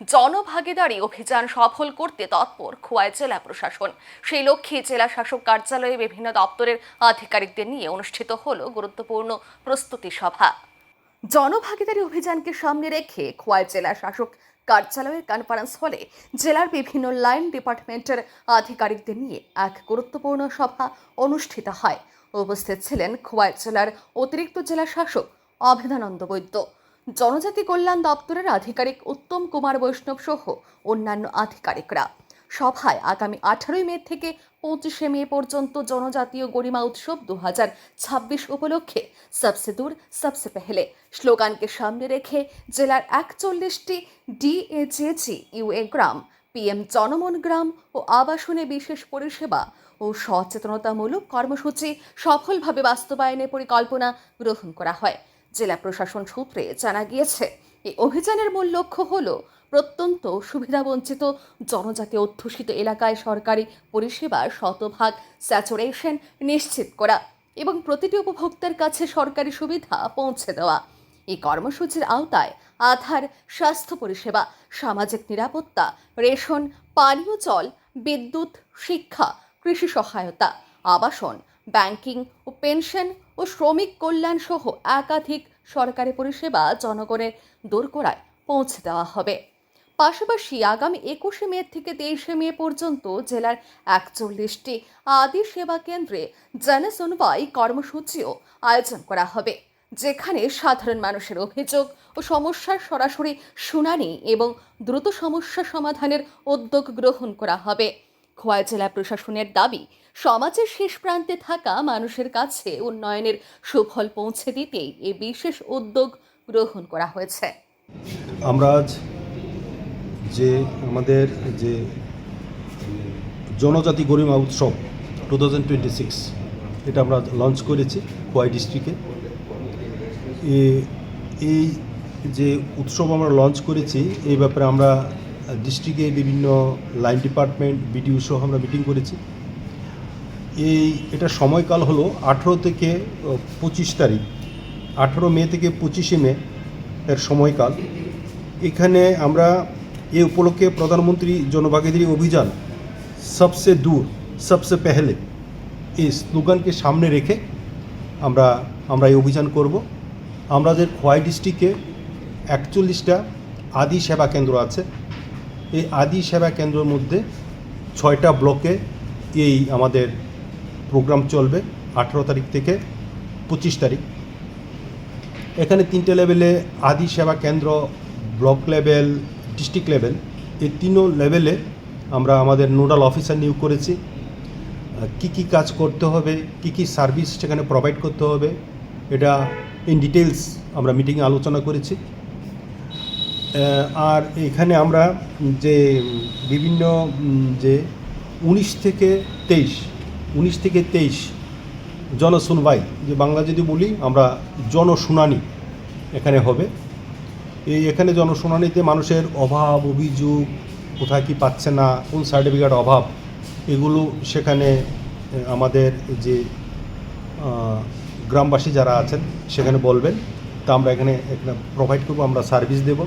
জনভাগিদারি অভিযান সফল করতে তৎপর খোয়াই জেলা প্রশাসন। সেই লক্ষ্যে জেলা শাসক কার্যালয়ে বিভিন্ন দপ্তরের আধিকারিকদের নিয়ে অনুষ্ঠিত হলো গুরুত্বপূর্ণ প্রস্তুতি সভা। জনভাগিদারি অভিযানকে সামনে রেখে খোয়াই জেলা শাসক কার্যালয়ের কনফারেন্স হলে জেলার বিভিন্ন লাইন ডিপার্টমেন্টের আধিকারিকদের নিয়ে এক গুরুত্বপূর্ণ সভা অনুষ্ঠিত হয়। উপস্থিত ছিলেন খোয়াই জেলার অতিরিক্ত জেলা শাসক অভেদানন্দ বৈদ্য, জনজাতি কল্যাণ দপ্তরের আধিকারিক উত্তম কুমার বৈষ্ণব সহ অন্যান্য আধিকারিকরা। সভায় আগামী 18 মে থেকে 25 মে পর্যন্ত জনজাতীয় গরিমা উৎসব 2026 উপলক্ষে সবসে দূর সবসে পেহলে স্লোগানকে সামনে রেখে জেলার 41টি ডিএজেজি ইউএ গ্রাম, পিএম জনমন গ্রাম ও আবাসনে বিশেষ পরিষেবা ও সচেতনতামূলক কর্মসূচি সফলভাবে বাস্তবায়নের পরিকল্পনা গ্রহণ করা হয়। জেলা প্রশাসন সূত্রে জানা গিয়েছে, এই অভিযানের মূল লক্ষ্য হল প্রত্যন্ত সুবিধাবঞ্চিত জনজাতি অধ্যুষিত এলাকায় সরকারি পরিষেবার শতভাগ স্যাচুরেশন নিশ্চিত করা এবং প্রতিটি উপভোক্তার কাছে সরকারি সুবিধা পৌঁছে দেওয়া। এই কর্মসূচির আওতায় আধার, স্বাস্থ্য পরিষেবা, সামাজিক নিরাপত্তা, রেশন, পানীয় জল, বিদ্যুৎ, শিক্ষা, কৃষি সহায়তা, আবাসন, ব্যাংকিং ও পেনশন ও শ্রমিক কল্যাণ সহ একাধিক সরকারি পরিষেবা জনগণের দোরগোড়ায় পৌঁছে দেওয়া হবে। পাশাপাশি আগামী 21 মে থেকে 23 মে পর্যন্ত জেলার 41টি আদি সেবা কেন্দ্রে জনশুনবাই কর্মসূচিও আয়োজন করা হবে, যেখানে সাধারণ মানুষের অভিযোগ ও সমস্যার সরাসরি শুনানি এবং দ্রুত সমস্যা সমাধানের উদ্যোগ গ্রহণ করা হবে। খোয়াই জেলা প্রশাসনের দাবি, সমাজের শেষ প্রান্তে থাকা মানুষের কাছে উন্নয়নের সুফল পৌঁছে দিতেই এই বিশেষ উদ্যোগ গ্রহণ করা হয়েছে। আমরা আজ যে আমাদের যে জনজাতি গরিমা উৎসব 2026 এটা আমরা লঞ্চ করেছি খোয়াই ডিস্ট্রিক্টে। এই যে উৎসব আমরা লঞ্চ করেছি এই ব্যাপারে আমরা ডিস্ট্রিক্টে বিভিন্ন লাইন ডিপার্টমেন্ট, বিডিও সহ আমরা মিটিং করেছি। এটা সময়কাল হলো 18 থেকে 25 তারিখ, 18 মে থেকে 25 মে এর সময়কাল। এখানে আমরা এই উপলক্ষে প্রধানমন্ত্রী জনভাগিদারি অভিযান সবসে দূর সবসে পেহলে এই স্লোগানকে সামনে রেখে আমরা এই অভিযান করব। আমাদের খোয়াই ডিস্ট্রিক্টে 41টা আদি সেবা কেন্দ্র আছে। এই আদি সেবা কেন্দ্রের মধ্যে 6টা ব্লকে এই আমাদের প্রোগ্রাম চলবে 18 তারিখ থেকে 25 তারিখ। এখানে 3টে লেভেলে আদি সেবা কেন্দ্র, ব্লক লেভেল, ডিস্ট্রিক্ট লেভেল, এই 3 লেভেলে আমরা আমাদের নোডাল অফিসার নিয়োগ করেছি। কি কাজ করতে হবে, কি সার্ভিস সেখানে প্রোভাইড করতে হবে, এটা ইন ডিটেলস আমরা মিটিংয়ে আলোচনা করেছি। আর এখানে আমরা যে বিভিন্ন যে 19 থেকে 23 জনশুনবাই, যে বাংলা যদি বলি আমরা জনশুনানি এখানে হবে। এখানে জনশুনানিতে মানুষের অভাব, অভিযোগ, কোথায় কি পাচ্ছে না, কোন সার্টিফিকেট অভাব, এগুলো সেখানে আমাদের যে গ্রামবাসী যারা আছেন সেখানে বলবেন। তা আমরা এখানে প্রোভাইড করবো, আমরা সার্ভিস দেব।